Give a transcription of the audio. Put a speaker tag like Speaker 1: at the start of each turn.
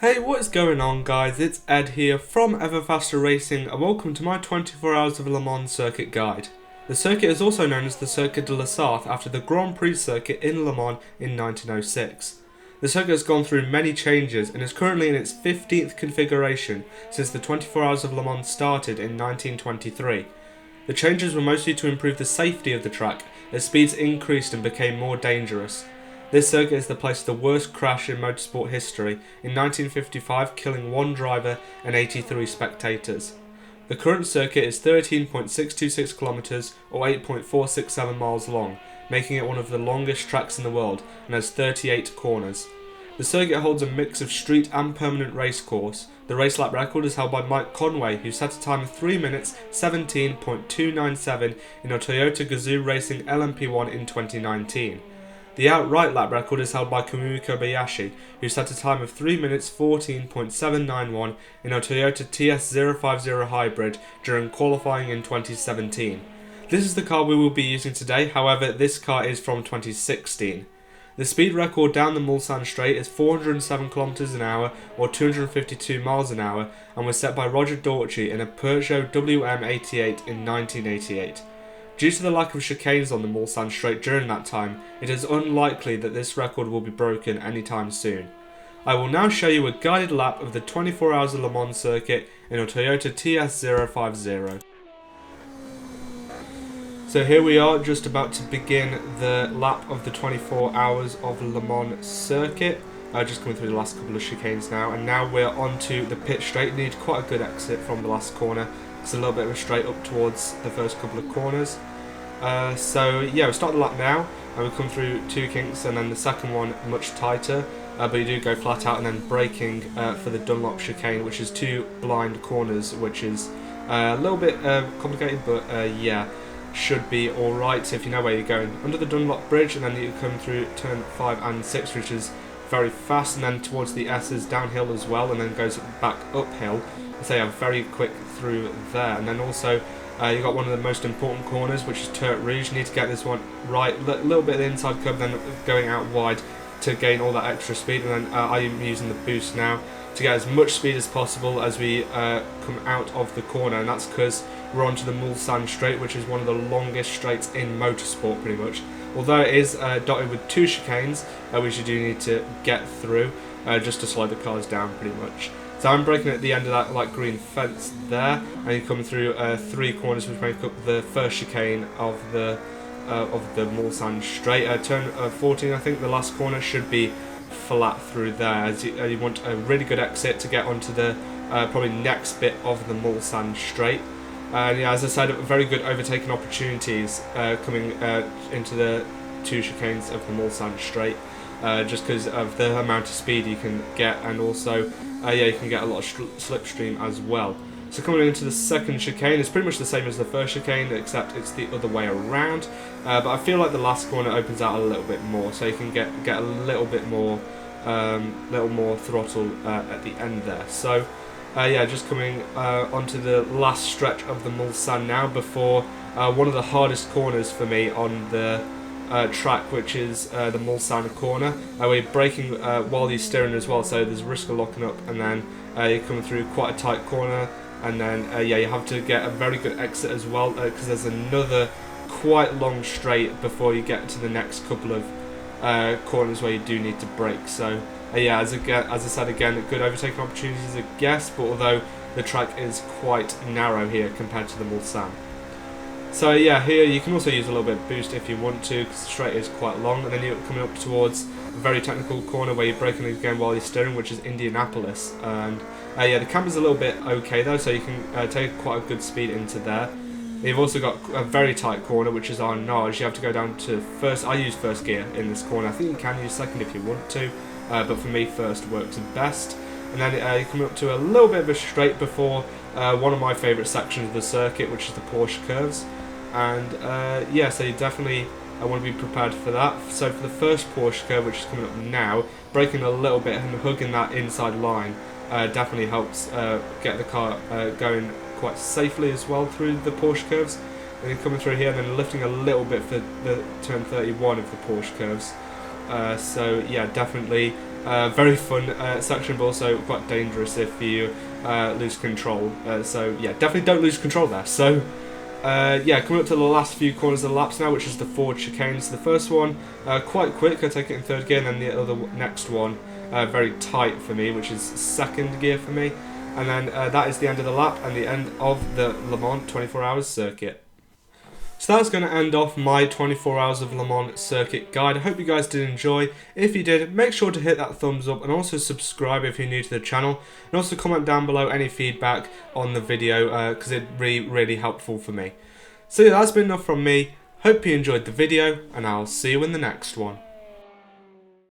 Speaker 1: Hey, what is going on, guys? It's Ed here from Ever Faster Racing and welcome to my 24 Hours of Le Mans circuit guide. The circuit is also known as the Circuit de la Sarthe after the Grand Prix circuit in Le Mans in 1906. The circuit has gone through many changes and is currently in its 15th configuration since the 24 Hours of Le Mans started in 1923. The changes were mostly to improve the safety of the track as speeds increased and became more dangerous. This circuit is the place of the worst crash in motorsport history, in 1955 killing one driver and 83 spectators. The current circuit is 13.626 km or 8.467 miles long, making it one of the longest tracks in the world and has 38 corners. The circuit holds a mix of street and permanent race course. The race lap record is held by Mike Conway, who set a time of 3 minutes 17.297 in a Toyota Gazoo Racing LMP1 in 2019. The outright lap record is held by Kamui Kobayashi, who set a time of 3 minutes 14.791 in a Toyota TS050 hybrid during qualifying in 2017. This is the car we will be using today, however this car is from 2016. The speed record down the Mulsanne straight is 407 km an hour or 252 miles an hour and was set by Roger Dorchi in a Peugeot WM88 in 1988. Due to the lack of chicanes on the Mulsanne straight during that time, it is unlikely that this record will be broken anytime soon. I will now show you a guided lap of the 24 Hours of Le Mans circuit in a Toyota TS050. So here we are, just about to begin the lap of the 24 Hours of Le Mans circuit. Just coming through the last couple of chicanes now, and now we're onto the pit straight. Need quite a good exit from the last corner. It's a little bit of a straight up towards the first couple of corners. So yeah, we start the lap now, and we come through two kinks, and then the second one much tighter. But you do go flat out, and then braking for the Dunlop Chicane, which is two blind corners, which is a little bit complicated, but yeah, should be alright if you know where you're going. Under the Dunlop Bridge, and then you come through turn 5 and 6, which is very fast, and then towards the S's downhill as well, and then goes back uphill. So yeah, very quick through there. And then also you got one of the most important corners, which is Turret Rouge. You need to get this one right, a little bit of the inside curve, then going out wide to gain all that extra speed. And then I'm using the boost now to get as much speed as possible as we come out of the corner, and that's because we're onto the Mulsanne straight, which is one of the longest straights in motorsport pretty much. Although it is dotted with two chicanes, which you do need to get through just to slow the cars down pretty much. So I'm braking at the end of that light green fence there, and you come through three corners which make up the first chicane of the Mulsanne straight. Turn 14, I think the last corner should be flat through there, as you want a really good exit to get onto the probably next bit of the Mulsanne straight. Yeah, as I said, very good overtaking opportunities coming into the two chicanes of the Mulsanne straight, just because of the amount of speed you can get, and also yeah, you can get a lot of slipstream as well. So coming into the second chicane, it's pretty much the same as the first chicane, except it's the other way around. But I feel like the last corner opens out a little bit more, so you can get a little bit more, throttle at the end there. So yeah, just coming onto the last stretch of the Mulsanne now, before one of the hardest corners for me on the track, which is the Mulsanne corner. We're braking while you're steering as well, so there's a risk of locking up, and then you're coming through quite a tight corner, and then yeah, you have to get a very good exit as well, because there's another quite long straight before you get to the next couple of corners where you do need to brake. So yeah, as I said again, good overtaking opportunities I guess, but although the track is quite narrow here compared to the Mulsanne. So yeah, here you can also use a little bit of boost if you want to, because the straight is quite long, and then you're coming up towards a very technical corner where you're braking again while you're steering, which is Indianapolis. And yeah, the camber's a little bit okay though, so you can take quite a good speed into there. You've also got a very tight corner, which is Arnage. You have to go down to first. I use first gear in this corner. I think you can use second if you want to, but for me first works best. And then you're coming up to a little bit of a straight before one of my favourite sections of the circuit, which is the Porsche Curves. And yeah, so you definitely want to be prepared for that. So for the first Porsche curve, which is coming up now, braking a little bit and hugging that inside line definitely helps get the car going quite safely as well through the Porsche curves. And then coming through here, and then lifting a little bit for the turn 31 of the Porsche curves. So yeah, definitely Very fun section, but also quite dangerous if you lose control. So yeah, definitely don't lose control there. So yeah, coming up to the last few corners of the laps now, which is the Ford chicanes. The first one quite quick, I take it in third gear, and then the other next one very tight for me, which is second gear for me. And then that is the end of the lap and the end of the Le Mans 24 hours circuit. So that's going to end off my 24 hours of Le Mans circuit guide. I hope you guys did enjoy. If you did, make sure to hit that thumbs up and also subscribe if you're new to the channel. And also comment down below any feedback on the video because it'd be really helpful for me. So yeah, that's been enough from me. Hope you enjoyed the video and I'll see you in the next one.